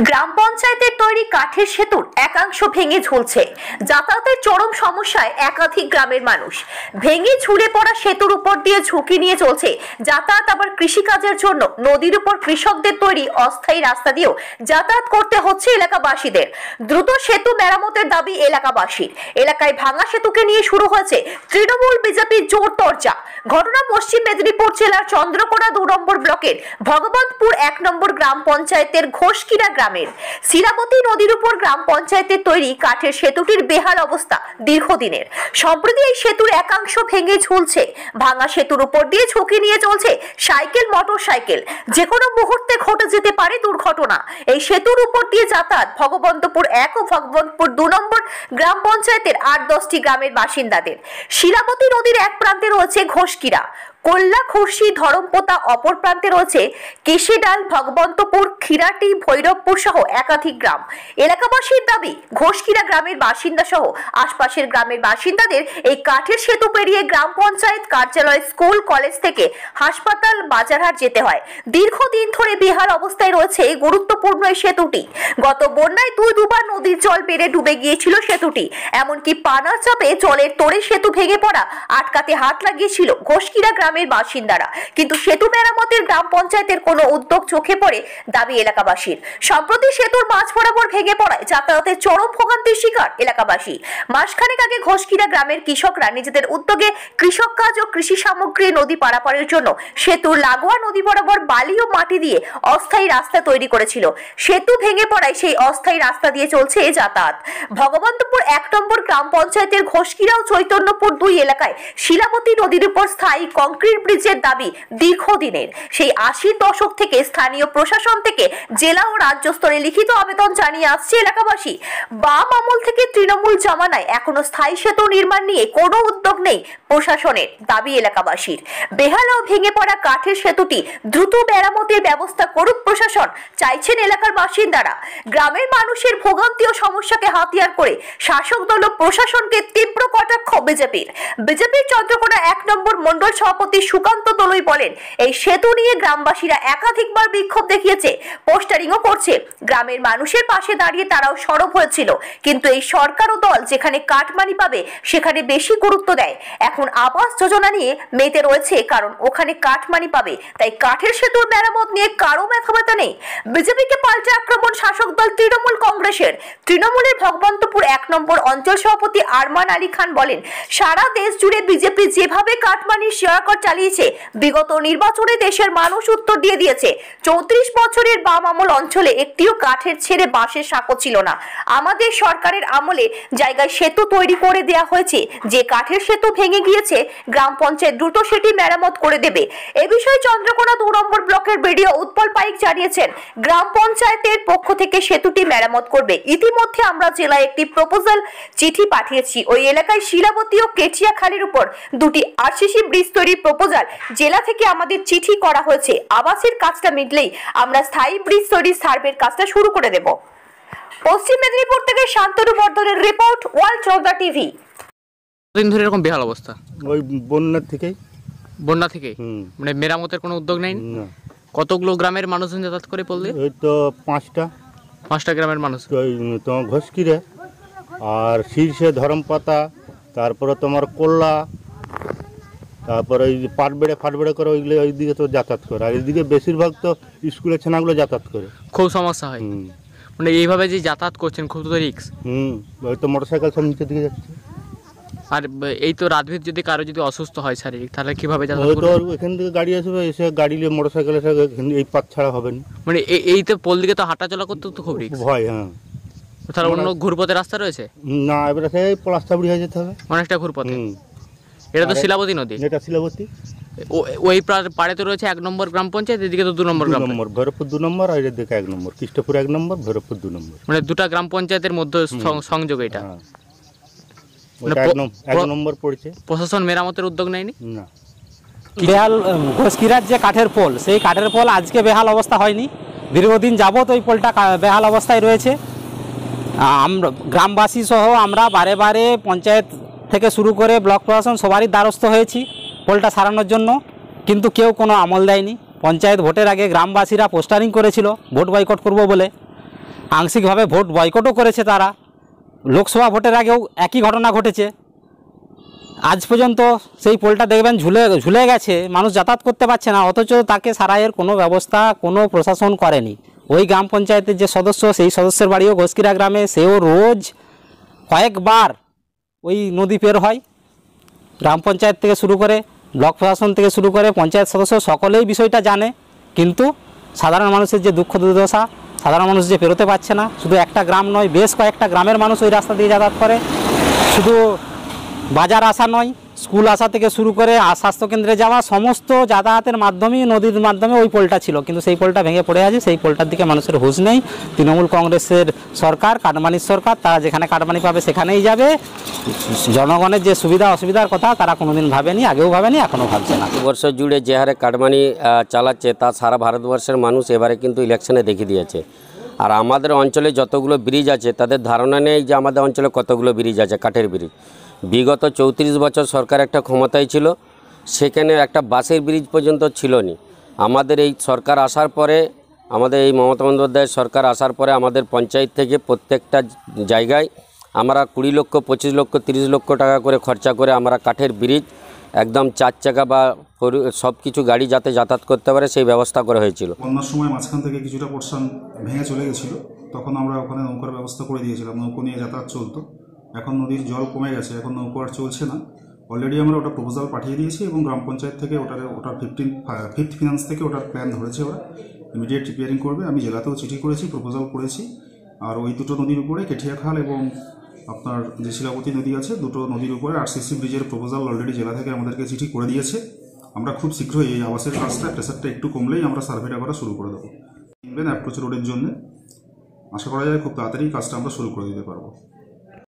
গ্রাম পঞ্চায়েতের তৈরি কাঠের সেতুর একাংশ ভেঙে ঝুলছে। যাতায়াতের চরম সমস্যায় একাধিক গ্রামের মানুষ। ভেঙে ঝুলে পড়া সেতুর উপর দিয়ে ঝুঁকি নিয়ে চলছে যাতায়াত। আবার কৃষিকাজের জন্য নদীর উপর কৃষকদের তৈরি অস্থায়ী রাস্তা দিয়েও যাতায়াত করতে হচ্ছে এলাকাবাসীদের। দ্রুত সেতু মেরামতের দাবি এলাকাবাসীর। এলাকায় ভাঙা সেতুকে নিয়ে শুরু হয়েছে তৃণমূল বিজেপির জোর চর্চা। ঘটনা পশ্চিম মেদিনীপুর জেলার চন্দ্রকোনা 2 নম্বর ব্লকের ভগবন্তপুর 1 নম্বর গ্রাম পঞ্চায়েতের ঘোষকিরা গ্রামের শিলাবতী নদীর উপর গ্রাম পঞ্চায়েতের তৈরি কাঠের সেতুটির বেহাল অবস্থা দীর্ঘদিনের। সম্প্রতি এই সেতুর একাংশ ভেঙে ঝুলছে। ভাঙা সেতুর উপর দিয়ে ঝুঁকি নিয়ে চলছে সাইকেল, মোটর সাইকেল। যে কোনো মুহূর্তে ঘটে যেতে পারে দুর্ঘটনা। এই সেতুর উপর দিয়ে যাতায়াত ভগবন্তপুর 1 ও ভগবন্তপুর 2 নম্বর গ্রাম পঞ্চায়েতের 8-10টি গ্রামের বাসিন্দাদের। শিলাবতী নদীর এক প্রান্তে রয়েছে ঘোষকিরা, কল্লা, খুরশি, ধরমপোতা, অপর প্রান্তে রয়েছে কেশিডাল, ভগবন্তপুর, খিরাটি, ভৈরবপুর সহ একাধিক গ্রাম। এলাকাবাসীর দাবি, ঘোষকিরা গ্রামের বাসিন্দা সহ আশপাশের গ্রামের বাসিন্দাদের এই কাঠের সেতু পেরিয়ে গ্রাম পঞ্চায়েত কার্যালয়, স্কুল, কলেজ থেকে হাসপাতাল, বাজারহাট যেতে হয়। দীর্ঘদিন ধরে বেহাল অবস্থায় রয়েছে গুরুত্বপূর্ণ এই সেতুটি। গত বন্যায় দুবার নদীর জল বেড়ে ডুবে গিয়েছিল সেতুটি। এমনকি পানার চাপে জলের তোড়ে সেতু ভেঙে পড়া আটকাতে হাত লাগিয়েছিল ঘোষকিরা গ্রামের বাসিন্দারা। কিন্তু সেতু মেরামতের গ্রাম পঞ্চায়েতের কোনো উদ্যোগ চোখে পড়ে দাবি এলাকাবাসীর। সম্প্রতি সেতুর মাঝ বরাবর ভেঙে পড়ায় যাতায়াতের চরম ভোগান্তির শিকার এলাকাবাসী। মাসখানেক আগে ঘোষকিরা গ্রামের কৃষকরা নিজেদের উদ্যোগে কৃষক কাজ ও কৃষি সামগ্রী নদী পারাপারের জন্য সেতুর লাগোয়া নদী বরাবর বালি ও মাটি দিয়ে অস্থায়ী রাস্তা তৈরি করেছিল। সেতু ভেঙে পড়ায় সেই অস্থায়ী রাস্তা দিয়ে চলছে যাতায়াত। ভগবন্তপুর 1 নম্বর গ্রাম পঞ্চায়েতের ঘোষকিরা ও চৈতন্যপুর 2 এলাকায় শিলাবতী নদীর উপর স্থায়ী কংক্রিট ব্রিজের দাবি দীর্ঘদিনের। সেই 80-র দশক থেকে স্থানীয় প্রশাসন থেকে জেলা ও রাজ্য স্তরে লিখিত আবেদন জানিয়ে আসছে এলাকাবাসী। বাম আমল থেকে তৃণমূল জামানায় এখনো স্থায়ী সেতু নির্মাণ নিয়ে কোনো উদ্যোগ নেই প্রশাসনের, দাবি এলাকাবাসীর। বেহাল ও ভেঙে পড়া কাঠের সেতুটি দ্রুত মেরামতের ব্যবস্থা করুক প্রশাসন, চাইছেন এলাকার বাসিন্দারা। গ্রামের মানুষের ভোগান্তি ও সমস্যাকে হাতিয়ার করে শাসক দল ও প্রশাসনকে তীব্র কটাক্ষ বিজেপির চন্দ্রকোনা 1 নম্বর মন্ডল সভাপতি সুকান্ত দলুই বলেন, এই সেতু নিয়ে গ্রামবাসীরা একাধিকবার বিক্ষোভ দেখিয়েছে, পোস্টারিংও করছে। গ্রামের মানুষের পাশে দাঁড়িয়ে তারাও সরব হয়েছিল। কিন্তু এই সরকার ও দল যেখানে কাটমানি পাবে সেখানে বেশি গুরুত্ব দেয়। এখন আবাস যোজনা নিয়ে মেতে রয়েছে, কারণ ওখানে কাটমানি পাবে, তাই কাঠের সেতুর মেরামত নিয়ে কারো মাথা ব্যথা নেই। বিজেপিকে পাল্টা আক্রমণ শাসক দল তৃণমূল কংগ্রেসের। তৃণমূলের ভগবন্তপুর 1 নম্বর অঞ্চল সভাপতি আরমান আলী খান বলেন, সারা দেশ জুড়ে বিজেপি যেভাবে কাটমানির শেয়ারকর চালিয়েছে, বিগত নির্বাচনে দেশের মানুষ উত্তর দিয়ে দিয়েছে। 34 বছরের বাম আমল অঞ্চলে একটিও কাঠের ছেড়ে বাঁশের সাঁকো ছিল না। আমাদের সরকারের আমলে জায়গায় সেতু তৈরি করে দেয়া হয়েছে। যে কাঠের সেতু ভেঙে গিয়েছে, গ্রাম পঞ্চায়েত দ্রুত সেটি মেরামত করে দেবে। এ বিষয়ে চন্দ্রকোনা 2 নম্বর ব্লকের বিডিও উৎপল পাইক জানিয়েছেন, গ্রাম পঞ্চায়েতের পক্ষ থেকে সেতুটি মেরামত করবে। ইতিমধ্যে আমরা জেলায় একটি প্রপোজাল চিঠি পাঠিয়েছি। ওই এলাকায় শিলাবতী ও কেটিয়াখালীর উপর 2টি আরসিসি ব্রিজ তৈরির প্রপোজাল জেলা থেকে আমাদের চিঠি করা হয়েছে। আবাসের কাজটা মিটলেই আমরা স্থায়ী ব্রিজ তৈরির সার্ভের কাজটা শুরু করে দেব। পশ্চিম মেদিনীপুর থেকে শান্তনু বর্ধনের রিপোর্ট, ওয়ার্ল্ড চৌধুরী টিভি। দিন ধরে এরকম বেহাল অবস্থা ওই বন্যা থেকে মানে মেরামতের কোনো উদ্যোগ নেই। কতগুলো গ্রামের মানুষজন যাতায়াত করে পড়লে? ওই তো 5টা গ্রামের মানুষ। ওই তোমার ঘোষকিরে আর শীর্ষে ধরমপাতা, তারপরে তোমার কল্লা, তারপরে ওই ফাটবেড়ে করে ওইগুলো ওইদিকে তো যাতায়াত করে। আর এইদিকে বেশিরভাগ তো স্কুলের ছেনাগুলো যাতায়াত করে, খুব সমস্যা হয়। মানে এইভাবে যে যাতায়াত করছেন খুব তো রিস্ক। ওই তো মোটরসাইকেল সব নিচের দিকে যাচ্ছে। আর এই তো রাতভর যদি কারো যদি অসুস্থ হয় শারীরিক, তাহলে কিভাবে যাতায়াত করবে? তো এখান থেকে গাড়ি আসবে, এসে গাড়ি নিয়ে মোটরসাইকেল এসে এই পথ ছাড়া হবে না। মানে এই তো পোল দিকে তো হাঁটাচলা করতে তো খুব রিস্ক ভয়। তাহলে অন্য ঘুরপথের রাস্তা রয়েছে না? এবারে সেই পলাশচাবড়ি হয়ে যেতে হবে, অনেকটা ঘুরপথে। এটা তো শিলাবতী নদী। এটা শিলাবতী। ওই পাড়ে তো রয়েছে 1 নম্বর গ্রাম পঞ্চায়েত, এদিকে তো 2 নম্বর ভৈরবপুর 2 নম্বর, আর এদিকে 1 নম্বর, কৃষ্ণপুর 1 নম্বর, ভৈরবপুর 2 নম্বর। মানে 2টা গ্রাম পঞ্চায়েতের মধ্যে সংযোগ এটা। প্রশাসন মেরামতের উদ্যোগ নেয়নি। না। বেহাল ঘোষকিরার যে কাঠের পোল, সেই কাঠের পোল আজকে বেহাল অবস্থা হয়নি, দীর্ঘদিন যাবত ওই পোলটা বেহাল অবস্থায় রয়েছে। আমরা গ্রামবাসী সহ আমরা বারে পঞ্চায়েত থেকে শুরু করে ব্লক প্রশাসন সবারই দ্বারস্থ হয়েছি পোলটা সারানোর জন্য, কিন্তু কেউ কোনো আমল দেয়নি। পঞ্চায়েত ভোটের আগে গ্রামবাসীরা পোস্টারিং করেছিল ভোট বয়কট করব বলে, আংশিকভাবে ভোট বয়কটও করেছে তারা। লোকসভা ভোটের আগেও একই ঘটনা ঘটেছে। আজ পর্যন্ত সেই পোলটা দেখবেন ঝুলে গেছে, মানুষ যাতায়াত করতে পারছে না, অথচ তাকে সারাইয়ের কোনো ব্যবস্থা কোনো প্রশাসন করেনি। ওই গ্রাম পঞ্চায়েতের যে সদস্য, সেই সদস্যের বাড়িও ঘোষকিরা গ্রামে, সেও রোজ কয়েকবার ওই নদী পের হয়। গ্রাম পঞ্চায়েত থেকে শুরু করে ব্লক প্রশাসন থেকে শুরু করে পঞ্চায়েত সদস্য সকলেই বিষয়টা জানে, কিন্তু সাধারণ মানুষের যে দুঃখ দুর্দশা, সাধারণ মানুষ যে পেরোতে পারছে না, শুধু একটা গ্রাম নয়, বেশ কয়েকটা গ্রামের মানুষ ওই রাস্তা দিয়ে যাতায়াত করে। শুধু বাজার আসা নয়, স্কুল আসা থেকে শুরু করে স্বাস্থ্যকেন্দ্রে যাওয়া সমস্ত যাতায়াতের মাধ্যমেই নদীর মাধ্যমে ওই পোলটা ছিল, কিন্তু সেই পোলটা ভেঙে পড়ে আছে। সেই পোলটার দিকে মানুষের হুঁশ নেই। তৃণমূল কংগ্রেসের সরকার, কাটমানির সরকার, তারা যেখানে কাটমানি পাবে সেখানেই যাবে। জনগণের যে সুবিধা অসুবিধার কথা তারা কোনোদিন ভাবেনি, আগেও ভাবেনি, এখনও ভাবছে না। বর্ষ জুড়ে যে হারে কাটমানি চালাচ্ছে তা সারা ভারতবর্ষের মানুষ এবারে কিন্তু ইলেকশনে দেখিয়ে দিয়েছে। আর আমাদের অঞ্চলে যতগুলো ব্রিজ আছে তাদের ধারণা নেই যে আমাদের অঞ্চলে কতগুলো ব্রিজ আছে, কাঠের ব্রিজ। বিগত 34 বছর সরকার একটা ক্ষমতায় ছিল, সেখানে একটা বাসের ব্রিজ পর্যন্ত ছিল না। আমাদের এই সরকার আসার পরে, আমাদের এই মমতা বন্দ্যোপাধ্যায়ের সরকার আসার পরে আমাদের পঞ্চায়েত থেকে প্রত্যেকটা জায়গায় আমরা 20 লক্ষ, 25 লক্ষ, 30 লক্ষ টাকা করে খরচা করে আমরা কাঠের ব্রিজ একদম 4 চাকা বা সব কিছু গাড়ি যাতে যাতায়াত করতে পারে সেই ব্যবস্থা করা হয়েছিল। বন্যার সময় মাঝখান থেকে কিছুটা পোর্শন ভেঙে চলে গেছিলো, তখন আমরা ওখানে নৌকার ব্যবস্থা করে দিয়েছিলাম, নৌকো নিয়ে যাতায়াত চলতো। এখন নদীর জল কমে গেছে, এখন নৌকো আর চলছে না। অলরেডি আমরা ওটা প্রপোজাল পাঠিয়ে দিয়েছি এবং গ্রাম পঞ্চায়েত থেকে ওটার 5th ফিনান্স থেকে ওটার প্ল্যান ধরেছে, ওরা ইমিডিয়েট রিপেয়ারিং করবে। আমি জেলাতেও চিঠি করেছি, প্রপোজাল করেছি। আর ওই দুটো নদীর উপরে কেঠিয়াখাল এবং আপনার যে শিলাবতী নদী আছে, দুটো নদীর উপরে আরসিসি ব্রিজের প্রপোজাল অলরেডি জেলা থেকে আমাদেরকে চিঠি করে দিয়েছে। আমরা খুব শীঘ্রই এই আবাসের কাজটা, প্রেসারটা একটু কমলেই আমরা সার্ভেটা করা শুরু করে দেবো। অ্যাপ্রোচ রোডের জন্য আশা করা যায় খুব তাড়াতাড়ি কাজটা আমরা শুরু করে দিতে পারবো।